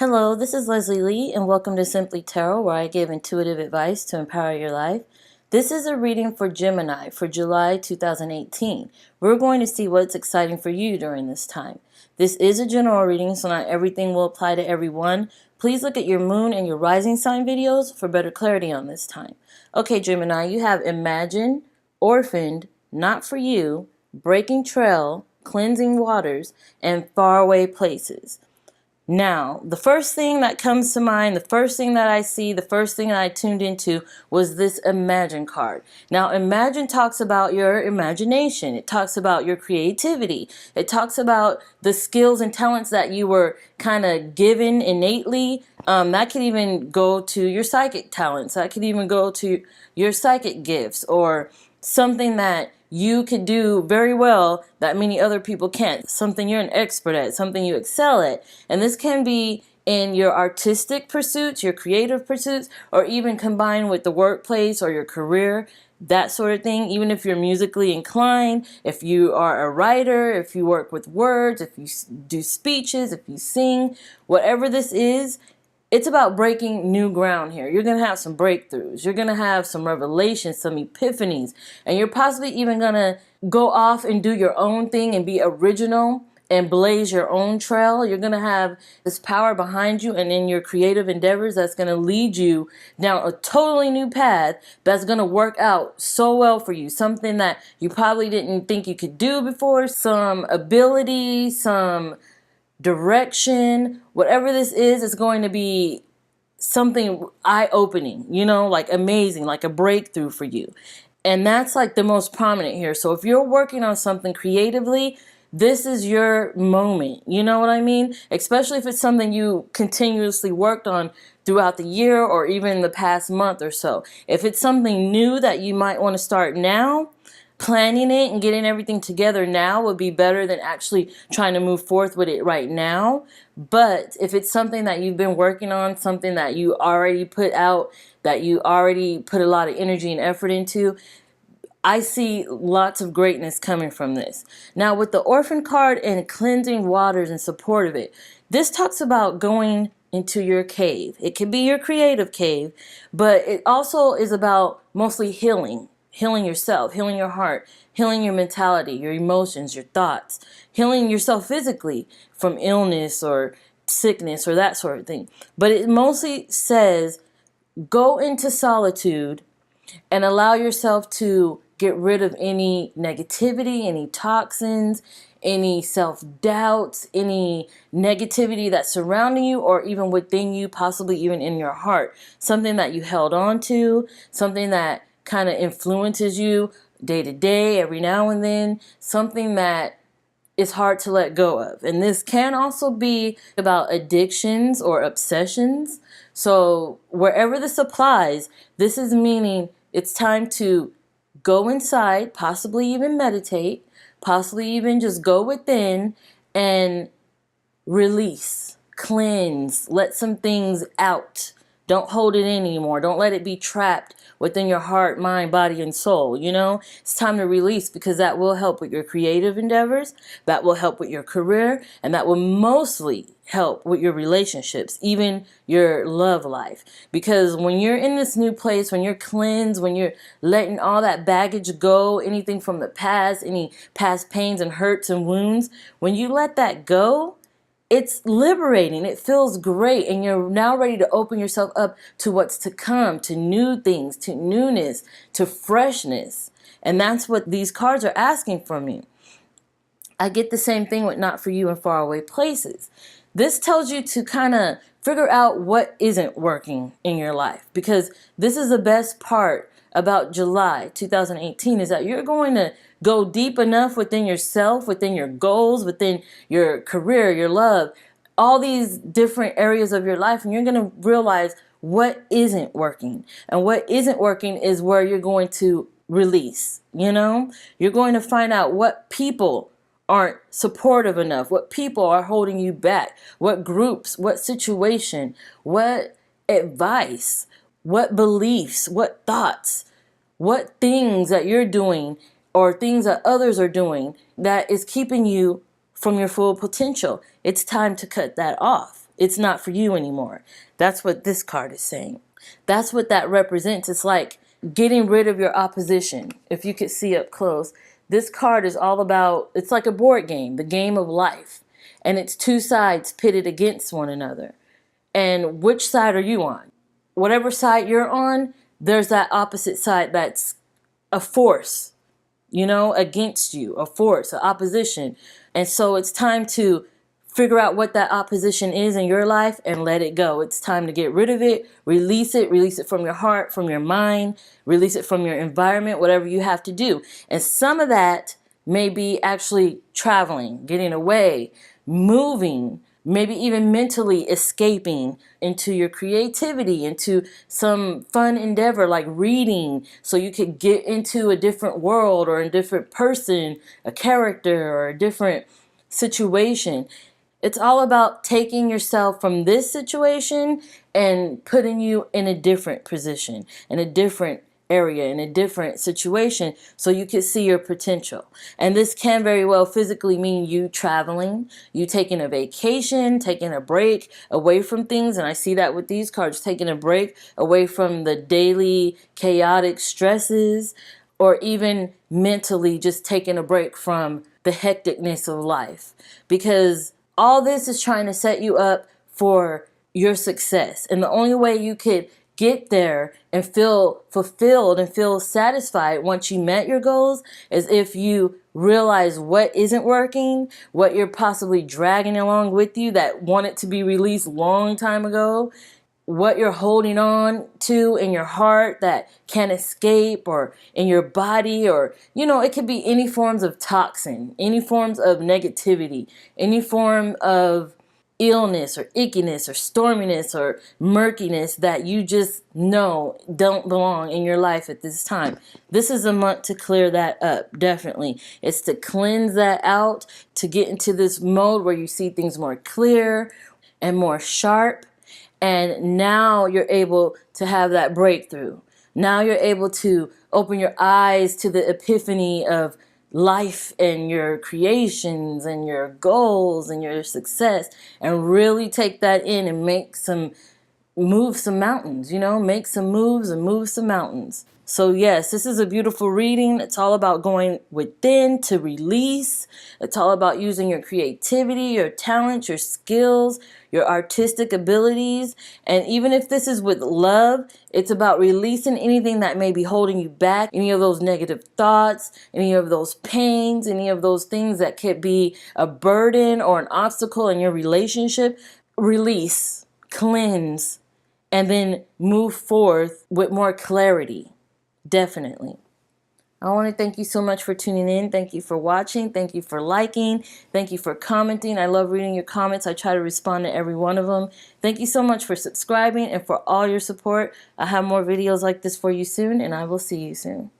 Hello, this is Leslie Lee, and welcome to Simply Tarot, where I give intuitive advice to empower your life. This is a reading for Gemini for July 2018. We're going to see what's exciting for you during this time. This is a general reading, so not everything will apply to everyone. Please look at your moon and your rising sign videos for better clarity on this time. Okay, Gemini, you have Imagine, Orphaned, Not For You, Breaking Trail, Cleansing Waters, and Faraway Places. Now, the first thing that comes to mind, the first thing that I see, the first thing that I tuned into was this Imagine card. Now, Imagine talks about your imagination. It talks about your creativity. It talks about the skills and talents that you were kind of given innately. That could even go to your psychic talents. That could even go to your psychic gifts or something that you could do very well that many other people can't, something you're an expert at, something you excel at. And this can be in your artistic pursuits, your creative pursuits, or even combined with the workplace or your career, that sort of thing. Even if you're musically inclined, if you are a writer, if you work with words, if you do speeches, if you sing, whatever this is, it's about breaking new ground here. You're going to have some breakthroughs. You're going to have some revelations, some epiphanies, and you're possibly even going to go off and do your own thing and be original and blaze your own trail. You're going to have this power behind you and in your creative endeavors that's going to lead you down a totally new path that's going to work out so well for you. Something that you probably didn't think you could do before, some ability, some direction, whatever this is going to be something eye-opening, like amazing, like a breakthrough for you. And that's like the most prominent here. So if you're working on something creatively, this is your moment. You know what I mean? Especially if it's something you continuously worked on throughout the year or even the past month or so. If it's something new that you might want to start now, planning it and getting everything together now would be better than actually trying to move forth with it right now. But if it's something that you've been working on, something that you already put out, that you already put a lot of energy and effort into, I see lots of greatness coming from this. Now, with the Orphan card and Cleansing Waters in support of it, this talks about going into your cave. It could be your creative cave, but it also is about mostly healing yourself, healing your heart, healing your mentality, your emotions, your thoughts, healing yourself physically from illness or sickness or that sort of thing. But it mostly says go into solitude and allow yourself to get rid of any negativity, any toxins, any self-doubts, any negativity that's surrounding you or even within you, possibly even in your heart. Something that you held on to, something that kind of influences you day to day, every now and then, something that is hard to let go of. And this can also be about addictions or obsessions. So wherever this applies, this is meaning it's time to go inside, possibly even meditate, possibly even just go within and release, cleanse, let some things out. Don't hold it in anymore. Don't let it be trapped within your heart, mind, body, and soul. It's time to release, because that will help with your creative endeavors. That will help with your career. And that will mostly help with your relationships, even your love life. Because when you're in this new place, when you're cleansed, when you're letting all that baggage go, anything from the past, any past pains and hurts and wounds, when you let that go, it's liberating. It feels great. And you're now ready to open yourself up to what's to come, to new things, to newness, to freshness. And that's what these cards are asking from you. I get the same thing with Not For You and Faraway Places. This tells you to kind of figure out what isn't working in your life, because this is the best part about July 2018 is that you're going to go deep enough within yourself, within your goals, within your career, your love, all these different areas of your life, and you're going to realize what isn't working. And what isn't working is where you're going to release, You're going to find out what people aren't supportive enough, what people are holding you back, what groups, what situation, what advice, what beliefs, what thoughts, what things that you're doing or things that others are doing that is keeping you from your full potential. It's time to cut that off. It's not for you anymore. That's what this card is saying. That's what that represents. It's like getting rid of your opposition. If you could see up close, this card is all about, it's like a board game, the game of life. And it's two sides pitted against one another. And which side are you on? Whatever side you're on, there's that opposite side that's a force, against you, a force, an opposition. And so it's time to figure out what that opposition is in your life and let it go. It's time to get rid of it, release it from your heart, from your mind, release it from your environment, whatever you have to do. And some of that may be actually traveling, getting away, moving, maybe even mentally escaping into your creativity, into some fun endeavor like reading, so you could get into a different world or a different person, a character, or a different situation. It's all about taking yourself from this situation and putting you in a different position, in a different area, in a different situation, so you can see your potential. And this can very well physically mean you traveling, you taking a vacation, taking a break away from things. And I see that with these cards, taking a break away from the daily chaotic stresses, or even mentally just taking a break from the hecticness of life. Because all this is trying to set you up for your success. And the only way you could get there and feel fulfilled and feel satisfied once you met your goals is if you realize what isn't working, what you're possibly dragging along with you that wanted to be released long time ago, what you're holding on to in your heart that can't escape, or in your body, or, it could be any forms of toxin, any forms of negativity, any form of illness or ickiness or storminess or murkiness that you just know don't belong in your life at this time. This is a month to clear that up, definitely. It's to cleanse that out, to get into this mode where you see things more clear and more sharp. And now you're able to have that breakthrough. Now you're able to open your eyes to the epiphany of life and your creations and your goals and your success, and really take that in and move some mountains, make some moves and move some mountains. So yes, this is a beautiful reading. It's all about going within to release. It's all about using your creativity, your talents, your skills, your artistic abilities. And even if this is with love, it's about releasing anything that may be holding you back, any of those negative thoughts, any of those pains, any of those things that could be a burden or an obstacle in your relationship. Release, cleanse, and then move forth with more clarity. Definitely. I want to thank you so much for tuning in. Thank you for watching. Thank you for liking. Thank you for commenting. I love reading your comments. I try to respond to every one of them. Thank you so much for subscribing and for all your support. I'll have more videos like this for you soon, and I will see you soon.